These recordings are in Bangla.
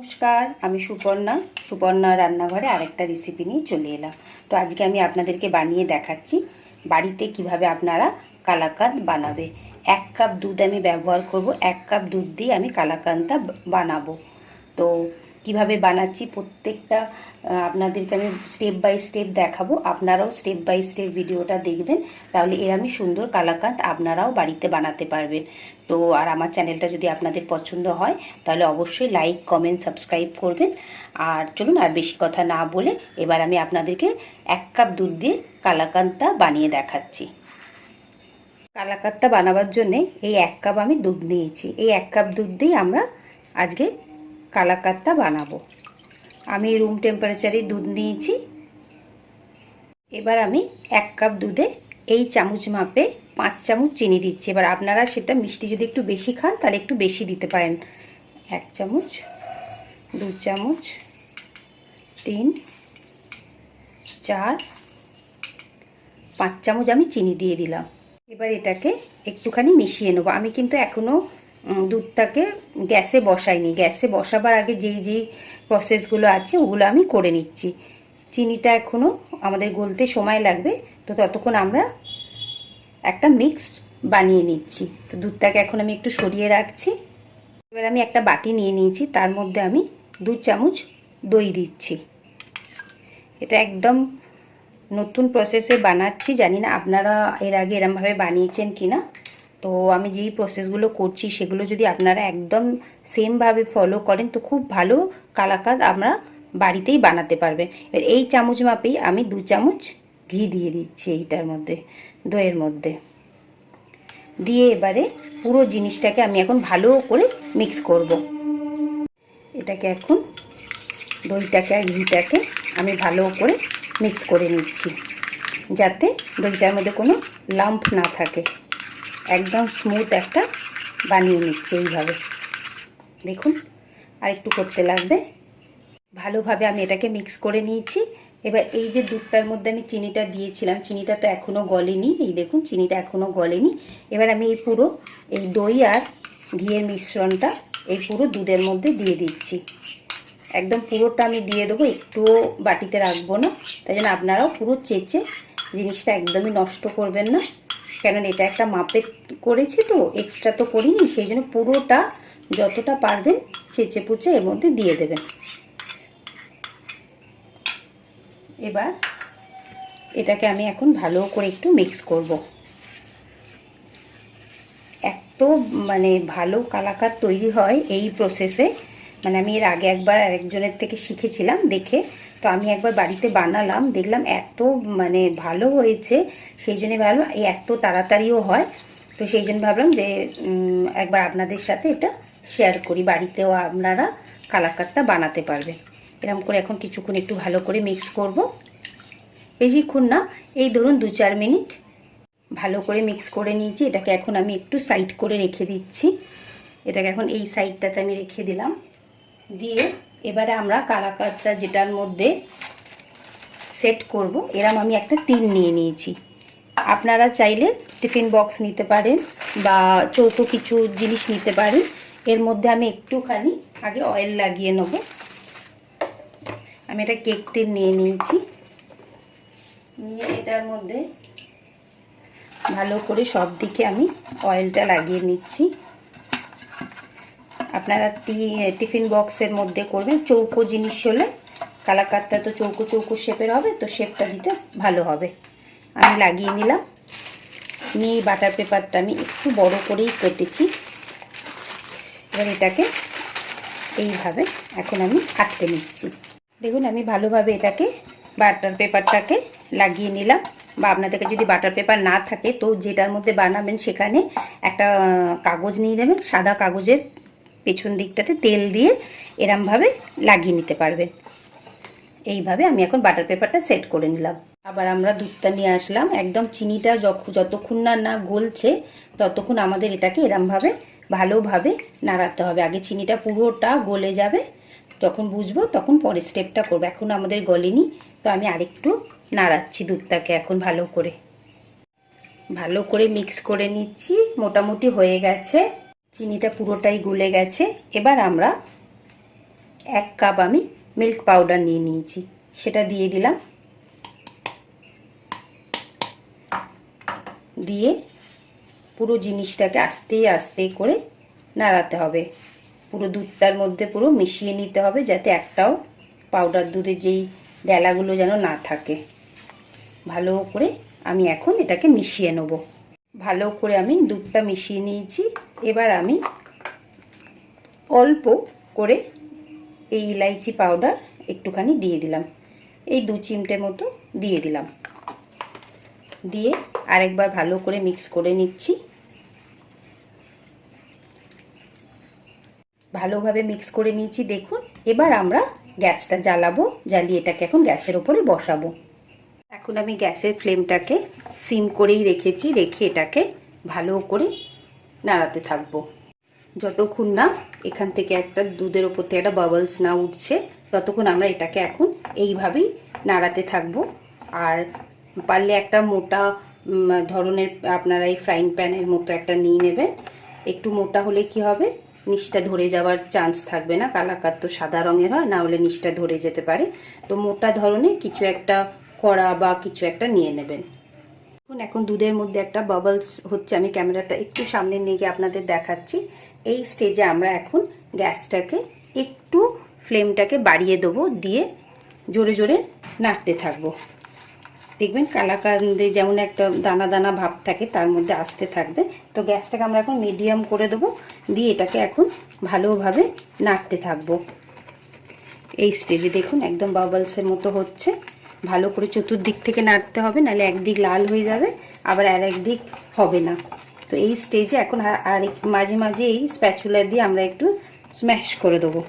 নমস্কার, আমি সুপর্ণা রান্নাঘরে আরেকটা রেসিপি নিয়ে চলে এলাম। তো আজকে আমি আপনাদেরকে বানিয়ে দেখাচ্ছি বাড়িতে কিভাবে আপনারা কালাকাঁদ বানাবে। 1 কাপ দুধ আমি ব্যবহার করব। 1 কাপ দুধ দিয়ে আমি কালাকাঁদটা বানাবো। তো কিভাবে বানাচ্ছি প্রত্যেকটা আপনাদেরকে আমি স্টেপ বাই স্টেপ দেখাবো। আপনারাও স্টেপ বাই স্টেপ ভিডিওটা দেখবেন, তাহলে এরকমই সুন্দর কালাকাঁদ আপনারাও বাড়িতে বানাতে পারবেন। তো আর আমার চ্যানেলটা যদি আপনাদের পছন্দ হয় তাহলে অবশ্যই লাইক, কমেন্ট, সাবস্ক্রাইব করবেন। আর চলুন আর বেশি কথা না বলে এবার আমি আপনাদেরকে 1 কাপ দুধ দিয়ে কালাকাঁদটা বানিয়ে দেখাচ্ছি। কালাকাঁদটা বানাবার জন্যে এই 1 কাপ আমি দুধ নিয়েছি। এই 1 কাপ দুধ দিয়ে আমরা আজকে কালাকাঁদটা বানাবো। আমি রুম টেম্পারেচারে দুধ নিয়েছি। এবার আমি 1 কাপ দুধে এই চামচ মাপে 5 চামচ চিনি দিচ্ছি। এবার আপনারা সেটা মিষ্টি যদি একটু বেশি খান তাহলে একটু বেশি দিতে পারেন। 1 চামচ, 2 চামচ, 3, 4, 5 চামচ আমি চিনি দিয়ে দিলাম। এবার এটাকে একটুখানি মিশিয়ে নেবো। আমি কিন্তু এখনও দুধটাকে গ্যাসে বসাইনি। গ্যাসে বসাবার আগে যেই প্রসেসগুলো আছে ওগুলো আমি করে নিচ্ছি। চিনিটা এখনও আমাদের গলতে সময় লাগবে, তো ততক্ষণ আমরা একটা মিক্স বানিয়ে নিচ্ছি। তো দুধটাকে এখন আমি একটু সরিয়ে রাখছি। এবার আমি একটা বাটি নিয়ে নিয়েছি, তার মধ্যে আমি 2 চামচ দই দিচ্ছি। এটা একদম নতুন প্রসেসে বানাচ্ছি, জানি না আপনারা এর আগে এরমভাবে বানিয়েছেন কি না। তো আমি যেই প্রসেসগুলো করছি সেগুলো যদি আপনারা একদম সেমভাবে ফলো করেন তো খুব ভালো কালাকাঁদ আমরা বাড়িতেই বানাতে পারবেন। এবার এই চামচ মাপেই আমি 2 চামচ ঘি দিয়ে দিচ্ছি এইটার মধ্যে, দইয়ের মধ্যে দিয়ে এবারে পুরো জিনিসটাকে আমি এখন ভালো করে মিক্স করব। এটাকে এখন দইটাকে আর ঘিটাকে আমি ভালো করে মিক্স করে নিচ্ছি, যাতে দইটার মধ্যে কোনো লাম্প না থাকে। একদম স্মুথ একটা বানিয়ে নিচ্ছি এইভাবে। দেখুন আর একটু করতে লাগবে। ভালোভাবে আমি এটাকে মিক্স করে নিয়েছি। এবার এই যে দুধটার মধ্যে আমি চিনিটা দিয়েছিলাম, চিনিটা তো এখনও গলেনি। এই দেখুন চিনিটা এখনও গলেনি। এবার আমি এই পুরো এই দই আর ঘিয়ের মিশ্রণটা এই পুরো দুধের মধ্যে দিয়ে দিচ্ছি। একদম পুরোটা আমি দিয়ে দেবো, একটুও বাটিতে রাখবো না। তাই জন্য আপনারাও পুরো চেঁচে জিনিসটা একদমই নষ্ট করবেন না, কেননা এটা একটা মাপে করেছি তো, এক্সট্রা তো করিনি। সেই জন্য পুরোটা যতটা পারবেন চেঁচে পুচে এর মধ্যে দিয়ে দেবেন। এবার এটাকে আমি এখন ভালো করে একটু মিক্স করব। এত ভালো কালাকাঁদ তৈরি হয় এই প্রসেসে। আমি এর আগে একবার আরেকজনের থেকে শিখেছিলাম দেখে, তো আমি একবার বাড়িতে বানালাম, দেখলাম এত ভালো হয়েছে। সেই জন্য ভাবলাম এত তাড়াতাড়িও হয়, তো সেই জন্য ভাবলাম যে একবার আপনাদের সাথে এটা শেয়ার করি। বাড়িতেও আপনারা কালাকাঁদটা বানাতে পারবেন। এরকম করে এখন কিছুক্ষণ একটু ভালো করে মিক্স করব। বেশিক্ষণ না, এই ধরুন 2-4 মিনিট ভালো করে মিক্স করে নিয়েছি। এটাকে এখন আমি একটু সাইড করে রেখে দিচ্ছি। এটাকে এখন এই সাইডটাতে আমি রেখে দিলাম। দিয়ে এবারে আমরা কালাকাঁদটা যেটার মধ্যে সেট করব, এরম আমি একটা টিন নিয়ে নিয়েছি। আপনারা চাইলে টিফিন বক্স নিতে পারেন বা চৌকো কিছু জিনিস নিতে পারেন। এর মধ্যে আমি একটুখানি আগে অয়েল লাগিয়ে নেব। আমি একটা কেক টিন নিয়ে নিয়েছি। নিয়ে এটার মধ্যে ভালো করে সব দিকে আমি অয়েলটা লাগিয়ে নিচ্ছি। আপনারা টিফিন বক্সের মধ্যে করবেন। চৌকো জিনিস হলে কালাকাঁদটা তো চৌকো চৌকো শেপের হবে, তো শেপটা দিতে ভালো হবে। আমি লাগিয়ে নিলাম। নিয়ে বাটার পেপারটা আমি একটু বড় করেই কেটেছি। এবার এটাকে এইভাবে এখন আমি আটকে নিচ্ছি। দেখুন আমি ভালোভাবে এটাকে বাটার পেপারটাকে লাগিয়ে নিলাম। বা আপনাদের কাছে যদি বাটার পেপার না থাকে তো যেটার মধ্যে বানাবেন সেখানে একটা কাগজ নিয়ে নেবেন। সাদা কাগজের পেছন দিকটাতে তেল দিয়ে এরমভাবে লাগিয়ে নিতে পারবেন। এইভাবে আমি এখন বাটার পেপারটা সেট করে নিলাম। আবার আমরা দুধটা নিয়ে আসলাম। একদম চিনিটা যতক্ষণ না গলছে ততক্ষণ আমাদের এটাকে এরমভাবে ভালোভাবে নাড়াতে হবে। আগে চিনিটা পুরোটা গলে যাবে, যখন বুঝবো তখন পরের স্টেপটা করবো। এখন আমাদের গলেনি, তো আমি আরেকটু নাড়াচ্ছি দুধটাকে এখন ভালো করে মিক্স করে নিচ্ছি। মোটামুটি হয়ে গেছে, চিনিটা পুরোটাই গলে গেছে। এবার আমরা 1 কাপ আমি মিল্ক পাউডার নিয়ে নিয়েছি, সেটা দিয়ে দিলাম। দিয়ে পুরো জিনিসটাকে আস্তে আস্তে করে নাড়াতে হবে। পুরো দুধটার মধ্যে পুরো মিশিয়ে নিতে হবে, যাতে একটাও পাউডার দুধের যেই ডেলাগুলো যেন না থাকে। ভালো করে আমি এখন এটাকে মিশিয়ে নেব। ভালো করে আমি দুধটা মিশিয়ে নিয়েছি। এবার আমি অল্প করে এই ইলাইচি পাউডার একটুখানি দিয়ে দিলাম, এই 2 চিমটে মতো দিয়ে দিলাম। দিয়ে আরেকবার ভালো করে মিক্স করে নিচ্ছি। ভালোভাবে মিক্স করে নিয়েছি দেখুন। এবার আমরা গ্যাসটা জ্বালাবো, জ্বালিয়ে এটাকে এখন গ্যাসের ওপরে বসাবো। এখন আমি গ্যাসের ফ্লেমটাকে সিম করেই রেখেছি, রেখে এটাকে ভালো করে নাড়াতে থাকবো যতক্ষণ না এখান থেকে একটা দুধের ওপর থেকে একটা বাবলস না উঠছে, ততক্ষণ আমরা এটাকে এখন এইভাবেই নাড়াতে থাকবো। আর পারলে একটা মোটা ধরনের আপনারা এই ফ্রাইং প্যানের মতো একটা নিয়ে নেবেন। একটু মোটা হলে কি হবে, নিচটা ধরে যাওয়ার চান্স থাকবে না। কালাকাঁদ তো সাদা রঙের হয়, না হলে নিচটা ধরে যেতে পারে। তো মোটা ধরনের কিছু একটা কড়া বা কিছু একটা নিয়ে নেবেন। এখন দুধের মধ্যে একটা বাবলস হচ্ছে, আমি ক্যামেরাটা একটু সামনে নিয়ে গিয়ে আপনাদের দেখাচ্ছি। এই স্টেজে আমরা এখন গ্যাসটাকে একটু ফ্লেমটাকে বাড়িয়ে দেবো, দিয়ে জোরে জোরে নাড়তে থাকবো। দেখবেন কালাকাঁদে যেমন একটা দানা দানা ভাব থাকে, তার মধ্যে আসতে থাকবে। তো গ্যাসটাকে আমরা এখন মিডিয়াম করে দেবো, দিয়ে এটাকে এখন ভালোভাবে নাড়তে থাকবো। এই স্টেজে দেখুন একদম বাবলসের মতো হচ্ছে। ভালো করে চতুর্দিক থেকে নাড়তে হবে, নাহলে একদিক লাল হয়ে যাবে, আবার আর একদিক হবে না। তো এই স্টেজে এখন আর মাঝে মাঝে এই স্প্যাচুলা দিয়ে আমরা একটু স্ম্যাশ করে দেবো,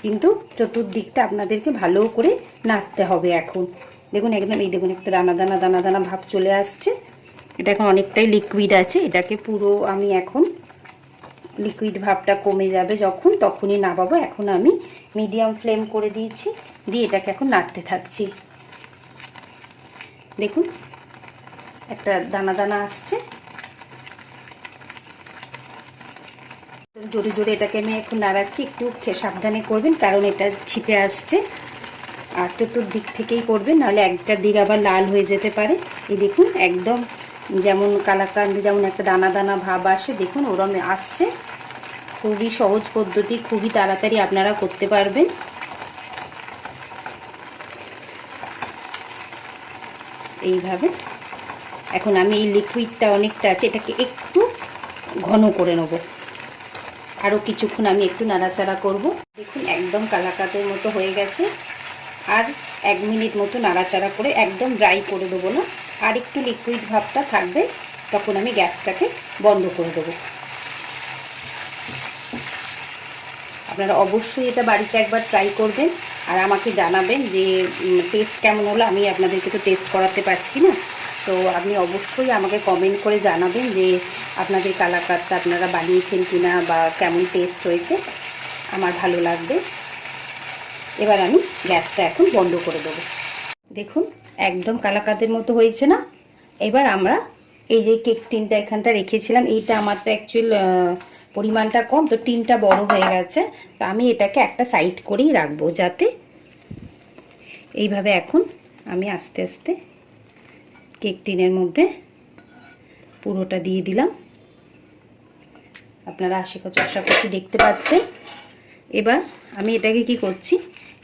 কিন্তু চতুর্দিকটা আপনাদেরকে ভালো করে নাড়তে হবে। এখন দেখুন একদম এই দেখুন একটা দানা দানা দানা দানা ভাব চলে আসছে। এটা এখন অনেকটাই লিকুইড আছে, এটাকে পুরো আমি এখন লিকুইড ভাবটা কমে যাবে যখন, তখনই নামাবো। এখন আমি মিডিয়াম ফ্লেম করে দিয়েছি, দিয়ে এটাকে এখন নাড়তে থাকছি। দেখুন একটা দানা দানা আসছে। জোরে জোরে এটাকে আমি এখন নাড়াচ্ছি, একটু সাবধানে করবেন কারণ এটা ছিটে আসছে। আর চতুর্দিক থেকেই করবেন, নাহলে একটা দিক আবার লাল হয়ে যেতে পারে। এই দেখুন একদম যেমন কালাকাঁদ যেমন একটা দানা দানা ভাব আসে, দেখুন ওরম আসছে। খুবই সহজ পদ্ধতি, খুবই তাড়াতাড়ি আপনারা করতে পারবেন। এইভাবে এখন আমি এই লিকুইডটা অনেকটা আছে, এটাকে একটু ঘন করে নেব। আরও কিছুক্ষণ আমি একটু নাড়াচাড়া করব। দেখুন একদম কালাকাঁদের মতো হয়ে গেছে। আর 1 মিনিট মতো নাড়াচাড়া করে একদম ড্রাই করে দেবো না, আর একটু লিকুইড ভাবটা থাকবে, তখন আমি গ্যাসটাকে বন্ধ করে দেবো। আপনারা অবশ্যই এটা বাড়িতে একবার ট্রাই করবেন, আর আমাকে জানাবেন যে টেস্ট কেমন হলো। আমি আপনাদেরকে তো টেস্ট করাতে পারছি না, তো আপনি অবশ্যই আমাকে কমেন্ট করে জানাবেন যে আপনাদের কালাকাঁদটা আপনারা বানিয়েছেন কিনা বা কেমন টেস্ট হয়েছে, আমার ভালো লাগবে। এবার আমি গ্যাসটা এখন বন্ধ করে দেবো। দেখুন একদম কালাকাঁদের মতো হয়েছে না? এবার আমরা এই যে কেক টিনটা এখানটা রেখেছিলাম, এইটা আমার তো অ্যাকচুয়াল পরিমাণটা কম, তো টিনটা বড় হয়ে গেছে, তো আমি এটাকে একটা সাইড করেই রাখবো, যাতে এইভাবে এখন আমি আস্তে আস্তে কেক টিনের মধ্যে পুরোটা দিয়ে দিলাম। আপনারা আশা করছি দেখতে পাচ্ছেন। এবার আমি এটাকে কি করছি,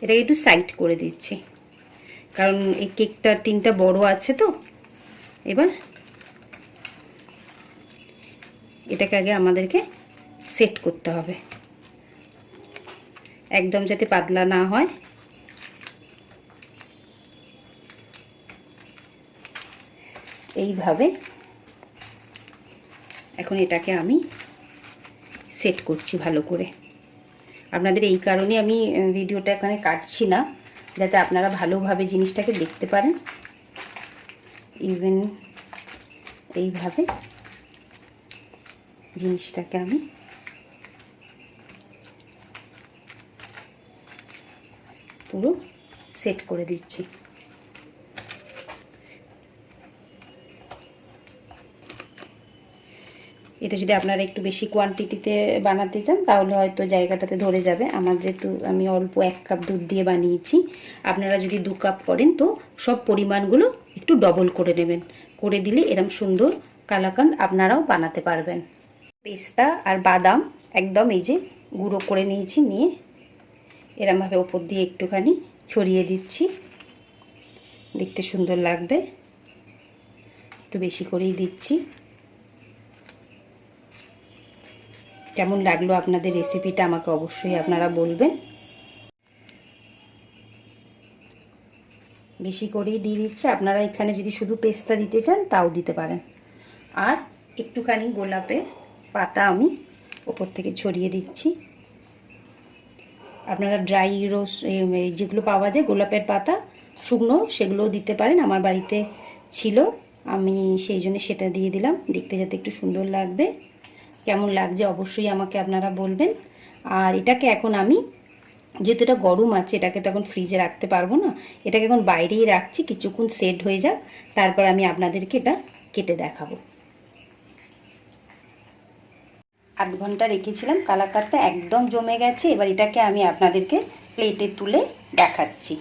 এটাকে একটু সাইড করে দিচ্ছি, কারণ এই কেকটার টিনটা বড় আছে। তো এবার এটাকে আগে আমাদেরকে সেট করতে হবে, একদম যাতে পাতলা না হয়। এইভাবে এখন এটাকে আমি সেট করছি ভালো করে। আপনাদের এই কারণে আমি ভিডিওটা এখানে কাটছি না, যাতে আপনারা ভালোভাবে জিনিসটাকে দেখতে পারেন। ইভেন এইভাবে জিনিসটাকে আমি পুরো সেট করে দিচ্ছি। এটা যদি আপনারা একটু বেশি কোয়ান্টিটিতে বানাতে চান তাহলে হয়তো জায়গাটাতে ধরে যাবে। আমার যেহেতু আমি অল্প 1 কাপ দুধ দিয়ে বানিয়েছি, আপনারা যদি 2 কাপ করেন তো সব পরিমাণগুলো একটু ডবল করে নেবেন, করে দিলে এরকম সুন্দর কালাকাঁদ আপনারাও বানাতে পারবেন। পেস্তা আর বাদাম একদম এই যে গুঁড়ো করে নিয়েছি, নিয়ে এরমভাবে ওপর দিয়ে একটুখানি ছড়িয়ে দিচ্ছি, দেখতে সুন্দর লাগবে। একটু বেশি করেই দিচ্ছি। কেমন লাগলো আপনাদের রেসিপিটা আমাকে অবশ্যই আপনারা বলবেন। বেশি করেই দিয়ে দিচ্ছি, আপনারা এখানে যদি শুধু পেস্তা দিতে চান তাও দিতে পারেন। আর একটুখানি গোলাপের পাতা আমি ওপর থেকে ছড়িয়ে দিচ্ছি। আপনারা ড্রাই রোজ যেগুলো পাওয়া যায় গোলাপের পাতা শুকনো, সেগুলোও দিতে পারেন। আমার বাড়িতে ছিল, আমি সেই জন্য সেটা দিয়ে দিলাম, দেখতে যাতে একটু সুন্দর লাগবে। কেমন লাগছে অবশ্যই আমাকে আপনারা বলবেন। আর এটাকে এখন আমি, যেহেতু এটা গরম আছে, এটাকে তো এখন ফ্রিজে রাখতে পারবো না, এটাকে এখন বাইরেই রাখছি, কিছুক্ষণ সেট হয়ে যাক, তারপর আমি আপনাদেরকে এটা কেটে দেখাবো। 8 ঘন্টা রেখেছিলাম, কালাকাঁদটা একদম জমে গেছে। এবার এটাকে আমি আপনাদেরকে প্লেটে তুলে দেখাচ্ছি।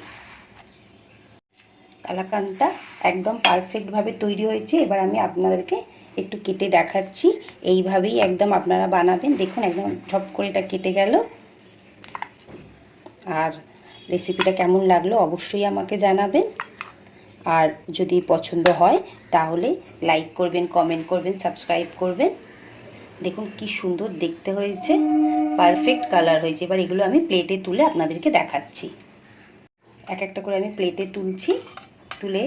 কালাকাঁদটা একদম পারফেক্টভাবে তৈরি হয়েছে। এবার আমি আপনাদেরকে একটু কেটে দেখাচ্ছি। এইভাবেই একদম আপনারা বানাবেন। দেখুন একদম ঝপ করে এটা কেটে গেল। আর রেসিপিটা কেমন লাগলো অবশ্যই আমাকে জানাবেন। আর যদি পছন্দ হয় তাহলে লাইক করবেন, কমেন্ট করবেন, সাবস্ক্রাইব করবেন। দেখুন কি সুন্দর দেখতে হয়েছে, পারফেক্ট কালার হয়েছে। এবার এগুলো আমি প্লেটে তুলে আপনাদেরকে দেখাচ্ছি। এক একটা করে আমি প্লেটে তুলছি, তুলে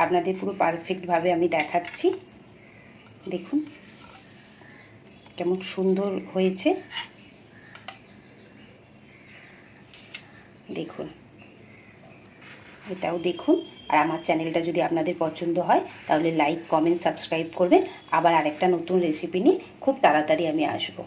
আপনাদের পুরো পারফেক্টভাবে আমি দেখাচ্ছি। দেখুন কেমন সুন্দর হয়েছে, দেখুন এটাও দেখুন। আর আমার চ্যানেলটা যদি আপনাদের পছন্দ হয় তাহলে লাইক, কমেন্ট, সাবস্ক্রাইব করবেন। আবার আরেকটা নতুন রেসিপি নিয়ে খুব তাড়াতাড়ি আমি আসবো।